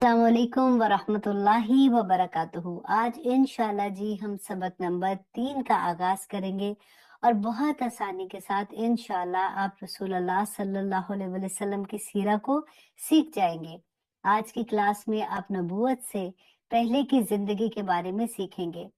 अस्सलामुअलैकुम वरहमतुल्लाहि वबरकातुहू। आज इंशाल्लाह जी हम सबक नंबर 3 का आगाज करेंगे और बहुत आसानी के साथ इंशाल्लाह आप रसूलुल्लाह सल्लल्लाहु अलैहि वसल्लम की सीरा को सीख जाएंगे। आज की क्लास में आप नबूवत से पहले की जिंदगी के बारे में सीखेंगे।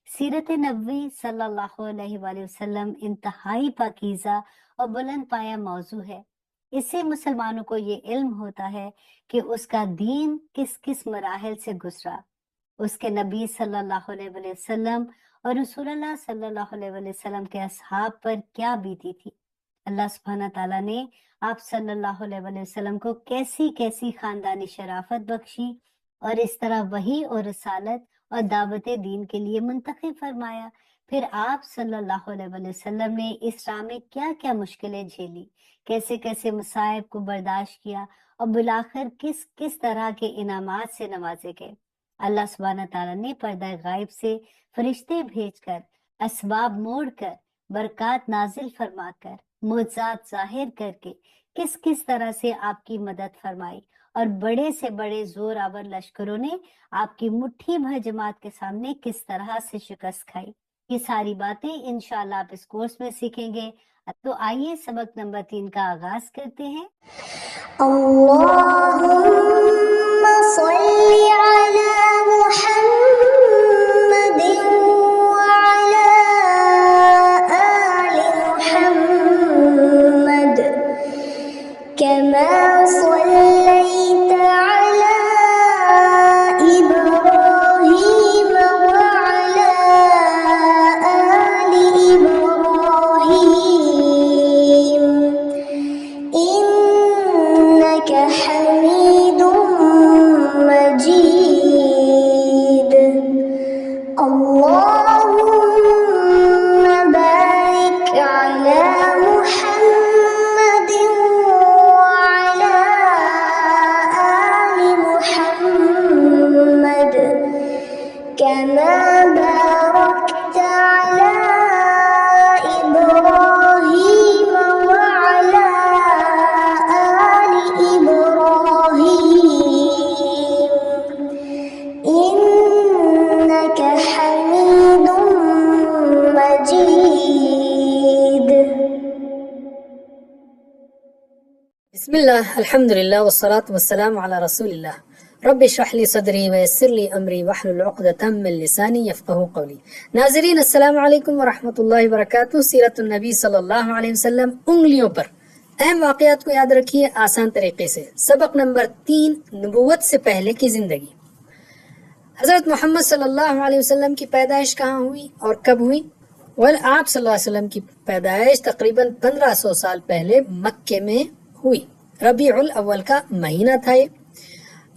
सीरत नबवी सल्लल्लाहु अलैहि वसल्लम इंतहाई पाकीज़ा और बुलंद पाया मौजू है। इससे मुसलमानों को ये इल्म होता है कि उसका दीन किस किस मराहिल से गुजरा, उसके नबी सल्लल्लाहु अलैहि वसल्लम और रसूलुल्लाह सल्लल्लाहु अलैहि वसल्लम के असहाब पर क्या बीती थी। अल्लाह सुब्हाना ताला ने आप सल्लल्लाहु अलैहि वसल्लम को कैसी कैसी खानदानी शराफत बख्शी और इस तरह वही और रसालत और दावत दीन के लिए मुंतखब फरमाया। फिर आप सल्लल्लाहु अलैहि वसल्लम ने इस राह में क्या क्या मुश्किलें झेली, कैसे कैसे मसाइब को बर्दाश्त किया और बिलाखिर किस किस तरह के इनामात से नवाजे गए। अल्लाह सुब्हाना ताला ने पर्दा गायब से फरिश्ते भेजकर, असबाब मोड़कर, बरकात नाजिल फरमाकर, मुअज्जात जाहिर करके किस किस तरह से आपकी मदद फरमाई और बड़े से बड़े जोरावर लश्करों ने आपकी मुट्ठी भर जमात के सामने किस तरह से शिकस्त खाई। ये सारी बातें इंशाल्लाह आप इस कोर्स में सीखेंगे। तो आइए सबक नंबर 3 का आगाज करते हैं। अल्लाहुम्मा सल्ली अला मुहम्मदिन व अला आलि मुहम्मद कमा सल्लैता अला इब्राहीम व अला आलि इब्राहीम إنك حميد مجيد اللهم بارك على محمد وعلى آل محمد كما باركت على إبراهيم وعلى آل إبراهيم إنك حميد مجيد बिस्मिल्लाह अल्हम्दुलिल्लाह वस्सलातु वस्सलामु अला रसूलिल्लाह रब्बि इश्रह ली सदरी व यस्सिर ली अमरी वहलुल उक़दतम मिन लिसानी यफ़क़हू क़ौली। नाज़रीन अस्सलामु अलैकुम व रहमतुल्लाहि व बरकातुहू। सीरतुन नबी सल्लल्लाहु अलैहि वसल्लम उंगलियों पर अहम वाक़यात को याद रखिए आसान तरीके से। सबक नंबर 3 नबूवत से पहले की जिंदगी। हज़रत मोहम्मद सल्लल्लाहु अलैहि वसल्लम की पैदाइश कहाँ हुई और कब हुई? आप सल्लल्लाहु अलैहि वसल्लम की पैदाइश तकरीबन 1500 साल पहले मक्के में हुई। रबीउल अव्वल का महीना था ये।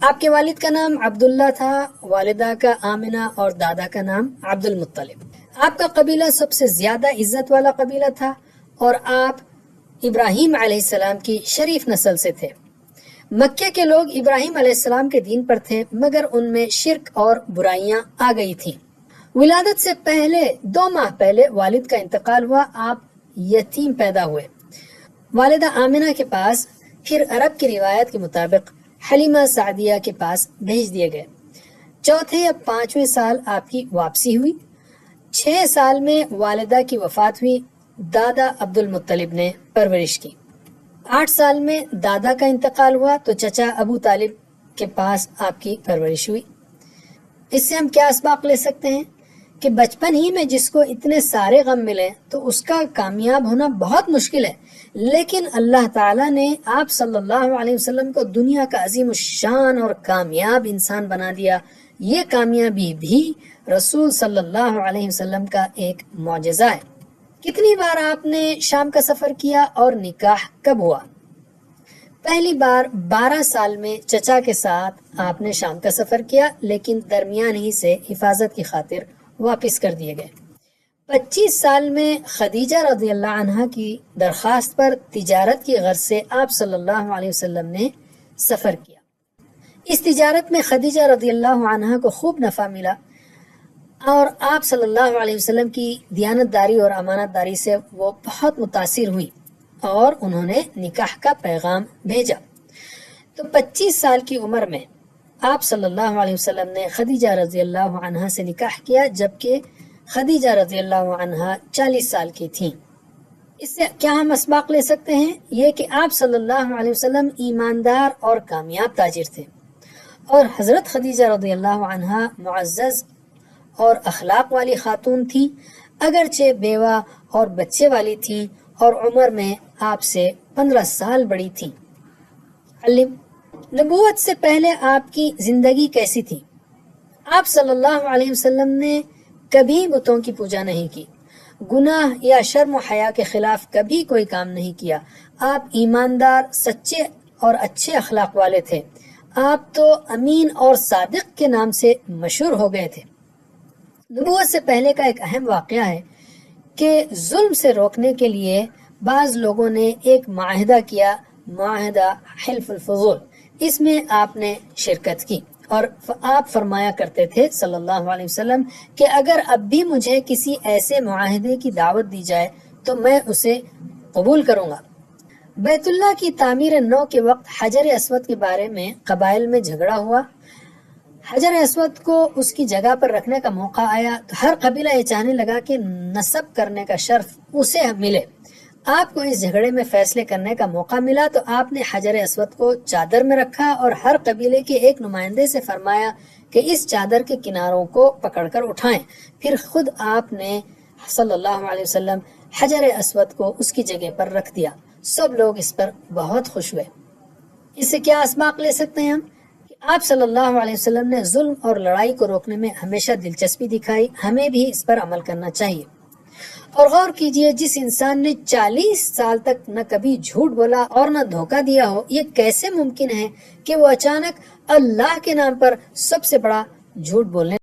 आपके वालिद का नाम अब्दुल्ला था, वालिदा का आमिना और दादा का नाम अब्दुल मुत्तलिब। आपका कबीला सबसे ज्यादा इज्जत वाला कबीला था और आप इब्राहीम अलैहिस्सलाम की शरीफ नस्ल से थे। मक्के के लोग इब्राहीम अलैहिस्सलाम के दीन पर थे मगर उनमें शिर्क और बुराइयां आ गई थी। विलादत से पहले 2 माह पहले वालिद का इंतकाल हुआ। आप यतीम पैदा हुए। वालिदा आमिना के पास, फिर अरब की रिवायत के मुताबिक हलीमा सादिया के पास भेज दिए गए। चौथे या 5वें साल आपकी वापसी हुई। 6 साल में वालिदा की वफात हुई। दादा अब्दुल मुत्तलिब ने परवरिश की। 8 साल में दादा का इंतकाल हुआ तो चचा अबू तालिब के पास आपकी परवरिश हुई। इससे हम क्या असबाक ले सकते हैं कि बचपन ही में जिसको इतने सारे गम मिले तो उसका कामयाब होना बहुत मुश्किल है, लेकिन अल्लाह ताला ने आप सल्लल्लाहु अलैहि वसल्लम को दुनिया का अजीम शान और कामयाब इंसान बना दिया। ये कामयाबी भी रसूल सल्लल्लाहु अलैहि वसल्लम का एक मौजज़ा है। कितनी बार आपने शाम का सफर किया और निकाह कब हुआ? पहली बार 12 साल में चचा के साथ आपने शाम का सफर किया, लेकिन दरमियान ही से हिफाजत की खातिर वापस कर दिए गए। 25 साल में खदीजा रज़ियल्लाहु अन्हा की दरख्वास्त पर तिजारत की गर्ज से आप सल्लल्लाहु अलैहि वसल्लम ने सफर किया। इस तिजारत में खदीजा रज़ियल्लाहु अन्हा को खूब नफा मिला और आप सल्लल्लाहु अलैहि वसल्लम की दियानतदारी और अमानतदारी से वो बहुत मुतासिर हुई और उन्होंने निकाह का पैगाम भेजा। तो 25 साल की उम्र में آپ صلی اللہ علیہ وسلم نے خدیجہ رضی اللہ عنہا سے نکاح کیا جبکہ خدیجہ رضی اللہ عنہا 40 سال کی تھیں۔ اس سے کیا ہم اسباق لے سکتے ہیں؟ یہ کہ آپ صلی اللہ علیہ وسلم ایماندار اور کامیاب تاجر تھے، اور حضرت خدیجہ رضی اللہ عنہا معزز اور اخلاق والی خاتون تھیں، اگرچہ بیوہ اور بچے والی تھیں اور عمر میں آپ سے 15 سال بڑی تھیں۔ علم، نبوت سے پہلے آپ کی زندگی کیسی تھی؟ آپ صلی اللہ علیہ وسلم نے کبھی بتوں کی پوجا نہیں کی، گناہ یا شرم و حیا کے خلاف کبھی کوئی کام نہیں کیا۔ آپ ایماندار، سچے اور اچھے اخلاق والے تھے۔ آپ تو امین اور صادق کے نام سے مشہور ہو گئے تھے۔ نبوت سے پہلے کا ایک اہم واقعہ ہے کہ ظلم سے روکنے کے لیے بعض لوگوں نے ایک معاہدہ کیا، معاہدہ حلف الفضول۔ اس میں آپ نے شرکت کی اور آپ فرمایا کرتے تھے صلی اللہ علیہ وسلم کہ اگر اب بھی مجھے کسی ایسے معاہدے کی دعوت دی جائے تو میں اسے قبول کروں گا۔ بیت اللہ کی تعمیر نو کے وقت حجر اسود کے بارے میں قبائل میں جھگڑا ہوا۔ حجر اسود کو اس کی جگہ پر رکھنے کا موقع آیا تو ہر قبیلہ یہ چاہنے لگا کہ نصب کرنے کا شرف اسے ملے۔ آپ کو اس جھگڑے میں فیصلے کرنے کا موقع ملا تو آپ نے حجر اسود کو چادر میں رکھا اور ہر قبیلے کے ایک نمائندے سے فرمایا کہ اس چادر کے کناروں کو پکڑ کر اٹھائیں۔ پھر خود آپ نے صلی اللہ علیہ وسلم حجر اسود کو اس کی جگہ پر رکھ دیا۔ سب لوگ اس پر بہت خوش ہوئے۔ اس سے کیا اسباق لے سکتے ہیں ہم؟ کہ آپ صلی اللہ علیہ وسلم نے ظلم اور لڑائی کو روکنے میں ہمیشہ دلچسپی دکھائی، ہمیں بھی اس پر عمل کرنا چاہیے۔ اور غور کیجئے، جس انسان نے 40 سال تک نہ کبھی جھوٹ بولا اور نہ دھوکہ دیا ہو، یہ کیسے ممکن ہے کہ وہ اچانک اللہ کے نام پر سب سے بڑا جھوٹ بولنے